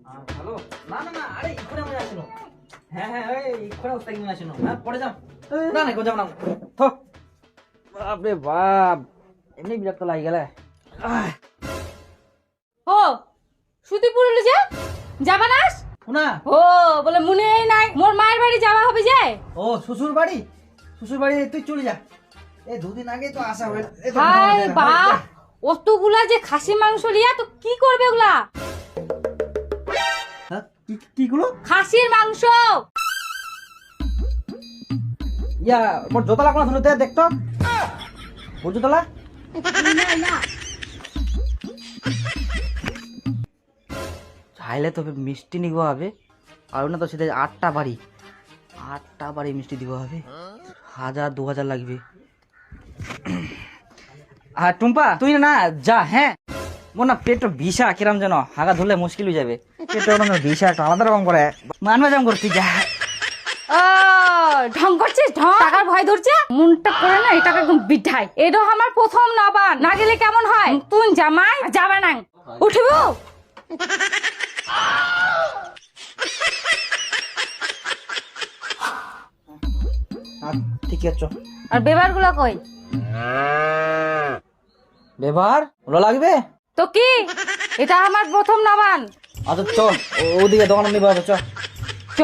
Hello, না না না, আরে এক্ষুনি আমি আসিনো। হ্যাঁ হ্যাঁ, এক্ষুনি ওস্তাদ আমি আসিনো। হ্যাঁ, পরে যাও। না না, কোথাও যাও না। থো। বাপরে বাপ, এমনি বিরক্ত লাগি গেলে। ও সুতি পুরুলে যে যাবা না? না, ও বলে মনে নাই মোর মায়ের বাড়ি যাওয়া হবে যে। ও শ্বশুর বাড়ি, শ্বশুর বাড়ি তুই চলে যা। এই দুদিন আগে তো আসা হয়ে। হাই বাপ, অতগুলা যে খাসি মাংস লিয়া তো কি করবে ওগুলা? হ্যাঁ, কি গুলো? খাসির মাংস। ইয়া, মোর জোতলা কোনা ধুলো দেখতো। মোর জোতলা? চাইলে তো মিষ্টি নিব হবে, আর না তো সেটা 8টা বাড়ি মিষ্টি দিব হবে, 1000-2000 লাগবে। আর টুম্পা তুই না যা, হ্যাঁ মোর না পেটটা বিষা কিরাম যেন, হাগা ধরলে মুশকিল হয়ে যাবে। পেটটা বিষা একটা আলাদা রকম করে, মানবা জাম করতে যা। ও ঢং করছিস, ঢং টাকার ভয় ধরছে মনটা করে না, এটাকে একদম বিঠাই। এটা আমার প্রথম নবান, না গেলে কেমন হয়? তুই জামাই যাবে না, উঠব। ঠিক আছে, আর বেবার গুলা কই? ব্যবহার ওগুলো লাগবে তো কি, এটা আমার প্রথম নবান। আচ্ছা চল, ওদিকে দোকানে নিবা হবে, চল। চ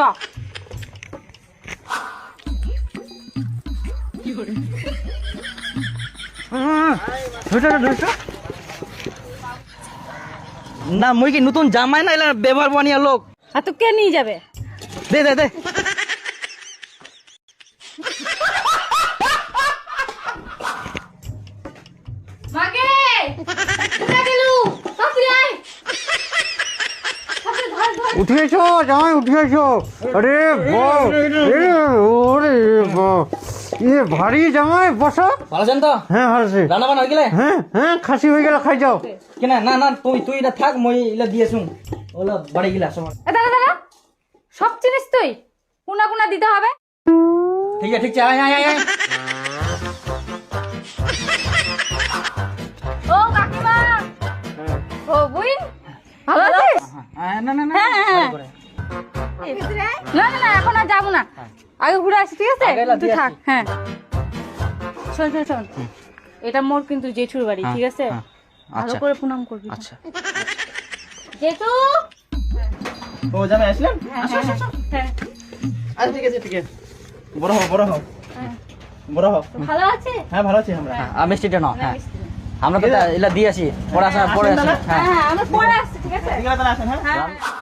না মুই কি নতুন জামাই না, এলা ব্যবহার বানিয়া লোক। আর তো কে নিয়ে যাবে? দে দে দে। মাগে কোথায় গেলু? তাড়াতাড়ি আয়। তাড়াতাড়ি ধর ধর। উঠে এসো জামাই, উঠে এসো। আরে বাহ, ওরে বাহ, ভারী জামাই, বসো। ভালো আছেন তো? হ্যাঁ ভালো আছি। রান্না বান্না হয়ে গেলে? হ্যাঁ হ্যাঁ, খাসি হয়ে গেল, খাই যাও। কেনা না না, তুই এটা থাক, মই এলা দিয়েছুন, ওলা বাড়ি গেলা সবার। দাঁড়া দাঁড়া, সব জিনিস তুই কোনা কোনা দিতে হবে। ঠিক আছে ঠিক আছে, আয় আয় আয় আয়। ও কাকিমা, ও বুইন, ভালো আছিস? না না না, হ্যাঁ, হ্যাঁ। বাড়ি করে। না না না, এখন আর যাবো না, আগে ঘুরে আসি, ঠিক আছে? আগে এলা তুই দিয়ে থাক। আসি। হ্যাঁ শোন শোন শোন, এটা মোর কিন্তু জেঠুর বাড়ি, ঠিক আছে? হ্যাঁ, ভালো আচ্ছা করে প্রণাম করবি। আচ্ছা। জেঠু। ও জামাই আসলেন? হ্যাঁ, আসো আসো আসো। হ্যাঁ, আচ্ছা ঠিক আছে ঠিক আছে, বড় হও বড় হও হ্যাঁ। বড় হও। তো ভালো আছে? হ্যাঁ ভালো আছি আমরা। আমি মিষ্টিটা নাও। হ্যাঁ, মিষ্টি নে। আমরা তো এলা দিয়ে আসি, পরে আসা পরে আসি। হ্যাঁ হ্যাঁ হ্যাঁ, আমরা পরে আসছি, ঠিক আছে? ঠিক আছে, তাহলে আসেন। হ্যাঁ। হ্যাঁ